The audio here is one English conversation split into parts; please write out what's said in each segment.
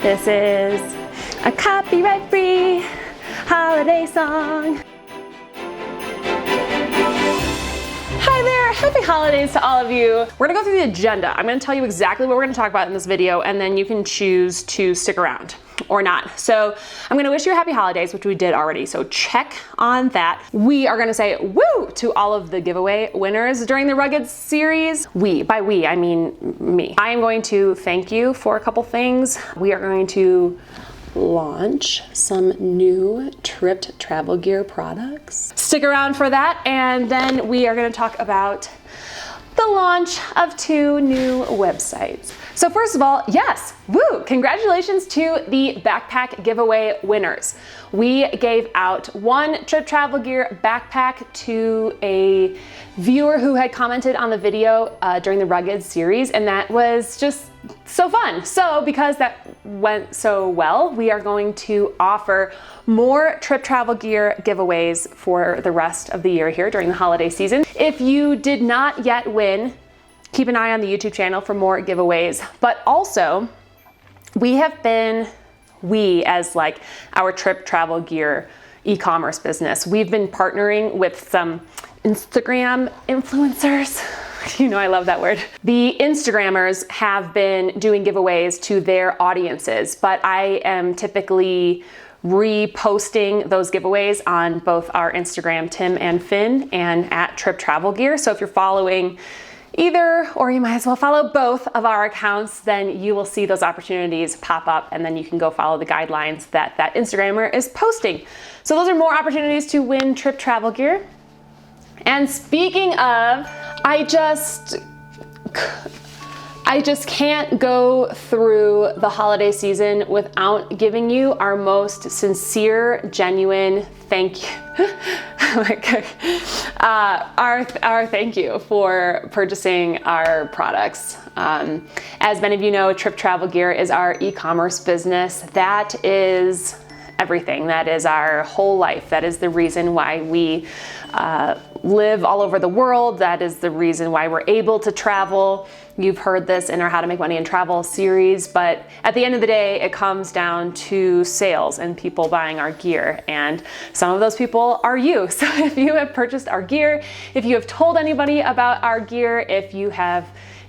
This is a copyright-free holiday song. Hi there, happy holidays to all of you. We're gonna go through the agenda. I'm gonna tell you exactly what we're gonna talk about in this video, and then you can choose to stick around or not. So I'm gonna wish you a happy holidays, which we did already, so check on that. We are gonna say woo to all of the giveaway winners during the Rugged series. By we, I mean me. I am going to thank you for a couple things. We are going to launch some new Tripped travel gear products. Stick around for that, and then we are going to talk about the launch of 2 new websites. So first of all, yes, woo! Congratulations to the backpack giveaway winners. We gave out 1 Tripped travel gear backpack to a viewer who had commented on the video during the Rugged series, and that was just so fun. So because that went so well, we are going to offer more Tripped travel gear giveaways for the rest of the year here during the holiday season. If you did not yet win, keep an eye on the YouTube channel for more giveaways. But also, we as like our Tripped travel gear e-commerce business, we've been partnering with some Instagram influencers. You know I love that word. The Instagrammers have been doing giveaways to their audiences, but I am typically reposting those giveaways on both our Instagram, Tim and Finn, and at Tripped travel gear. So if you're following either, or you might as well follow both of our accounts, then you will see those opportunities pop up, and then you can go follow the guidelines that that Instagrammer is posting. So those are more opportunities to win Tripped travel gear. And speaking of, I just can't go through the holiday season without giving you our most sincere, genuine thank you. Our thank you for purchasing our products. As many of you know, Tripped travel gear is our e-commerce business. That is everything. That is our whole life. That is the reason why we live all over the world. That is the reason why we're able to travel. You've heard this in our How to Make Money in Travel series, but at the end of the day, it comes down to sales and people buying our gear. And some of those people are you. So if you have purchased our gear, if you have told anybody about our gear, if you have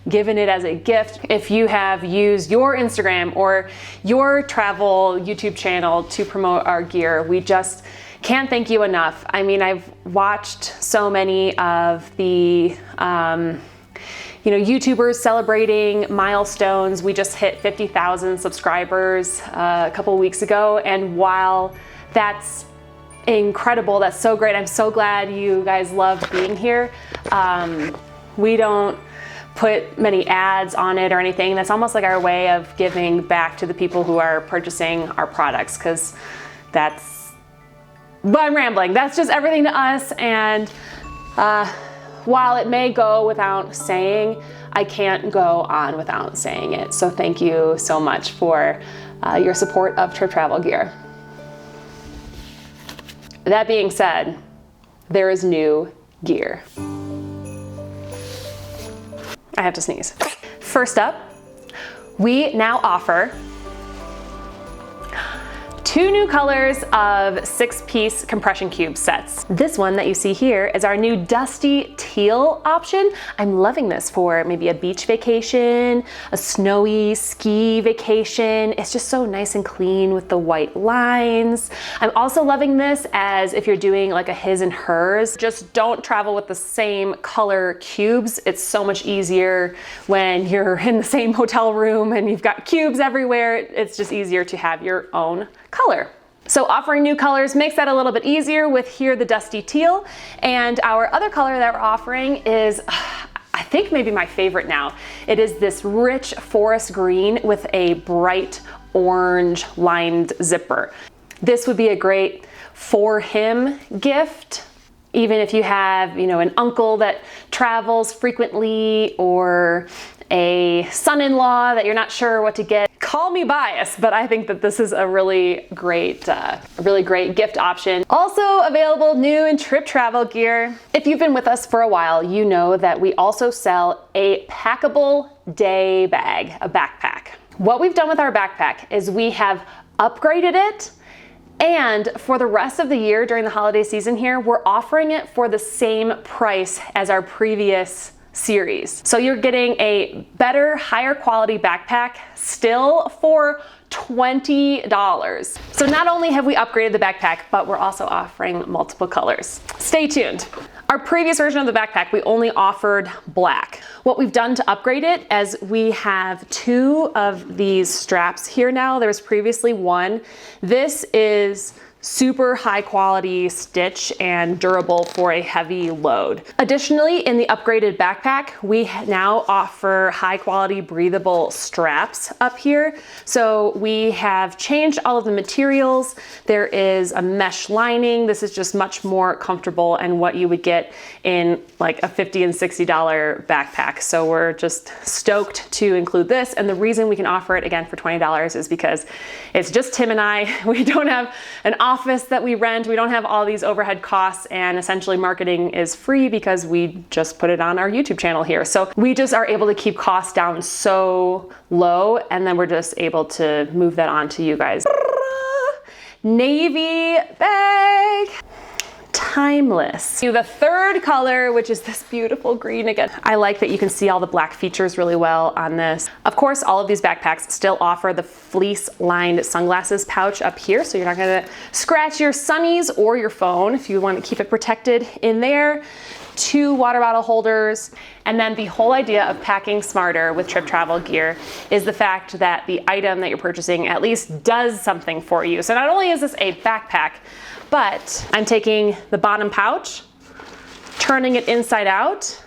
given it as a gift, if you have used your Instagram or your travel YouTube channel to promote our gear, we just can't thank you enough. I mean, I've watched so many of the YouTubers celebrating milestones. We just hit 50,000 subscribers a couple of weeks ago, and while that's incredible, that's so great, I'm so glad you guys love being here. We don't put many ads on it or anything. That's almost like our way of giving back to the people who are purchasing our products, because but I'm rambling. That's just everything to us, and while it may go without saying, I can't go on without saying it. So thank you so much for your support of Tripped travel gear. That being said, there is new gear. I have to sneeze. First up, we now offer 2 new colors of 6-piece compression cube sets. This one that you see here is our new dusty teal option. I'm loving this for maybe a beach vacation, a snowy ski vacation. It's just so nice and clean with the white lines. I'm also loving this as if you're doing like a his and hers. Just don't travel with the same color cubes. It's so much easier when you're in the same hotel room and you've got cubes everywhere. It's just easier to have your own color. So offering new colors makes that a little bit easier with here the dusty teal. And our other color that we're offering is, I think maybe my favorite now. It is this rich forest green with a bright orange lined zipper. This would be a great for him gift. Even if you have, an uncle that travels frequently or a son-in-law that you're not sure what to get. Call me biased, but I think that this is a really great gift option. Also available new in Tripped travel gear. If you've been with us for a while, you know that we also sell a packable day bag, a backpack. What we've done with our backpack is we have upgraded it, and for the rest of the year during the holiday season here, we're offering it for the same price as our previous series. So you're getting a better, higher quality backpack still for $20. So not only have we upgraded the backpack, but we're also offering multiple colors. Stay tuned. Our previous version of the backpack, we only offered black. What we've done to upgrade it is we have 2 of these straps here now. There was previously 1. This is super high quality stitch and durable for a heavy load. Additionally, in the upgraded backpack, we now offer high quality breathable straps up here. So we have changed all of the materials. There is a mesh lining. This is just much more comfortable and what you would get in like a $50 and $60 backpack. So we're just stoked to include this. And the reason we can offer it again for $20 is because it's just Tim and I. We don't have an office that we rent. We don't have all these overhead costs, and essentially marketing is free because we just put it on our YouTube channel here. So we just are able to keep costs down so low, and then we're just able to move that on to you guys. Navy bag. Timeless. The third color, which is this beautiful green again. I like that you can see all the black features really well on this. Of course, all of these backpacks still offer the fleece lined sunglasses pouch up here, so you're not gonna scratch your sunnies or your phone if you want to keep it protected in there. 2 water bottle holders. And then the whole idea of packing smarter with Trip Travel Gear is the fact that the item that you're purchasing at least does something for you. So not only is this a backpack, but I'm taking the bottom pouch, turning it inside out,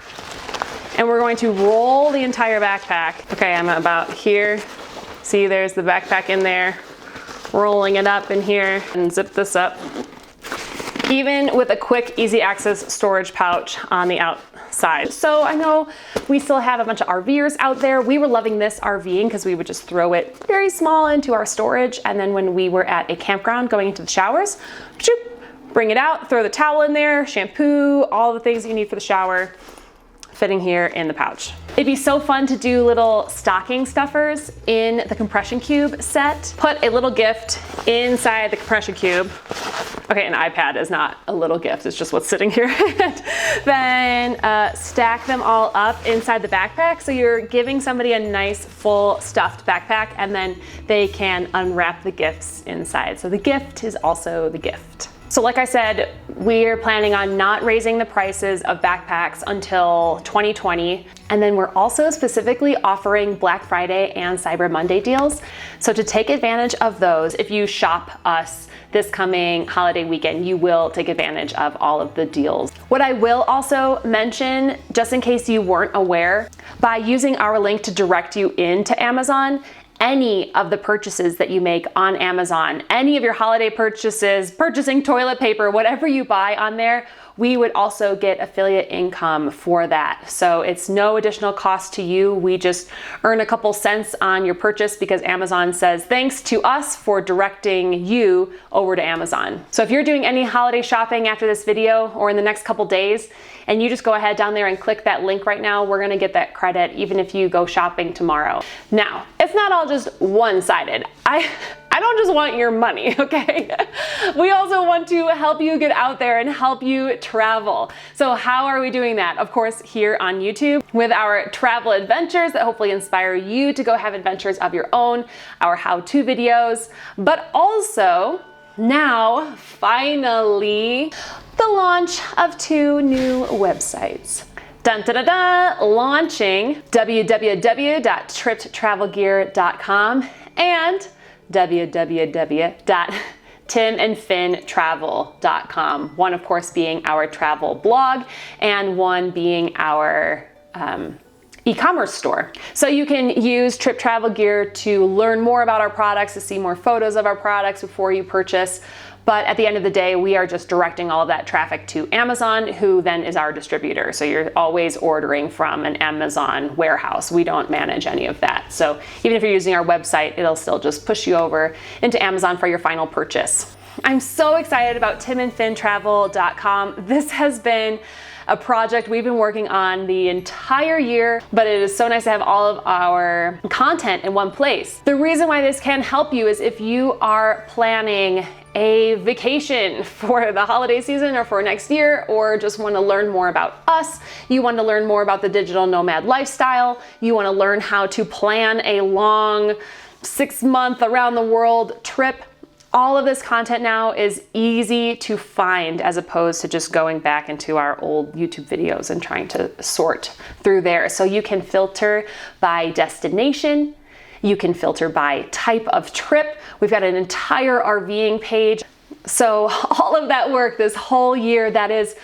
and we're going to roll the entire backpack. Okay, I'm about here. See, there's the backpack in there. Rolling it up in here and zip this up. Even with a quick, easy access storage pouch on the outside. So I know we still have a bunch of RVers out there. We were loving this RVing because we would just throw it very small into our storage. And then when we were at a campground going into the showers, bring it out, throw the towel in there, shampoo, all the things you need for the shower, fitting here in the pouch. It'd be so fun to do little stocking stuffers in the compression cube set. Put a little gift inside the compression cube. Okay, an iPad is not a little gift, it's just what's sitting here. Then stack them all up inside the backpack. So you're giving somebody a nice full stuffed backpack, and then they can unwrap the gifts inside. So the gift is also the gift. So like I said, we're planning on not raising the prices of backpacks until 2020. And then we're also specifically offering Black Friday and Cyber Monday deals. So to take advantage of those, if you shop us this coming holiday weekend, you will take advantage of all of the deals. What I will also mention, just in case you weren't aware, by using our link to direct you into Amazon, any of the purchases that you make on Amazon, any of your holiday purchases, purchasing toilet paper, whatever you buy on there, we would also get affiliate income for that. So it's no additional cost to you. We just earn a couple cents on your purchase because Amazon says thanks to us for directing you over to Amazon. So if you're doing any holiday shopping after this video or in the next couple days, and you just go ahead down there and click that link right now, we're gonna get that credit even if you go shopping tomorrow. Now, it's not all just one-sided. I don't just want your money, okay? We also want to help you get out there and help you travel. So how are we doing that? Of course, here on YouTube with our travel adventures that hopefully inspire you to go have adventures of your own, our how-to videos, but also now, finally, the launch of 2 new websites. Dun, da, da, da, launching www.trippedtravelgear.com and www.timandfinntravel.com. One, of course, being our travel blog and one being our e-commerce store. So you can use Trip Travel Gear to learn more about our products, to see more photos of our products before you purchase. But at the end of the day, we are just directing all of that traffic to Amazon, who then is our distributor. So you're always ordering from an Amazon warehouse. We don't manage any of that. So even if you're using our website, it'll still just push you over into Amazon for your final purchase. I'm so excited about timandfinntravel.com. This has been a project we've been working on the entire year, but it is so nice to have all of our content in one place. The reason why this can help you is if you are planning a vacation for the holiday season or for next year, or just want to learn more about us, you want to learn more about the digital nomad lifestyle, you want to learn how to plan a long 6-month around the world trip. All of this content now is easy to find as opposed to just going back into our old YouTube videos and trying to sort through there. So you can filter by destination, you can filter by type of trip. We've got an entire RVing page. So all of that work this whole year, that is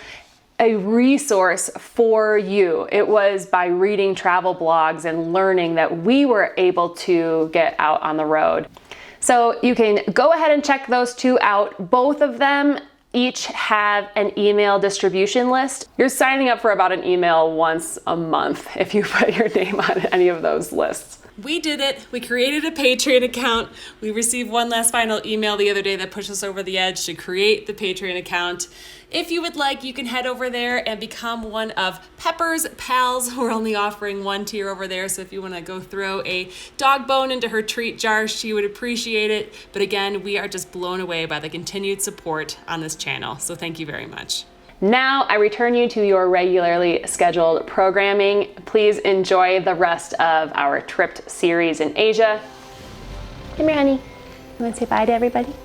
a resource for you. It was by reading travel blogs and learning that we were able to get out on the road. So you can go ahead and check those two out. Both of them each have an email distribution list. You're signing up for about an email once a month if you put your name on any of those lists. We did it. We created a Patreon account. We received one last final email the other day that pushed us over the edge to create the Patreon account. If you would like, you can head over there and become one of Pepper's pals. We're only offering one tier over there, so if you want to go throw a dog bone into her treat jar, she would appreciate it. But again, we are just blown away by the continued support on this channel, so thank you very much. Now I return you to your regularly scheduled programming. Please enjoy the rest of our trip series in Asia. Come here, honey. You want to say bye to everybody?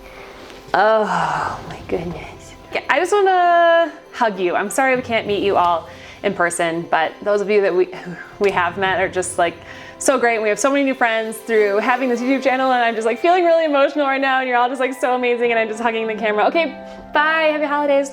Oh my goodness. I just want to hug you. I'm sorry we can't meet you all in person, but those of you that we have met are just like so great. We have so many new friends through having this YouTube channel, and I'm just like feeling really emotional right now, and you're all just like so amazing, and I'm just hugging the camera. Okay, bye. Happy holidays.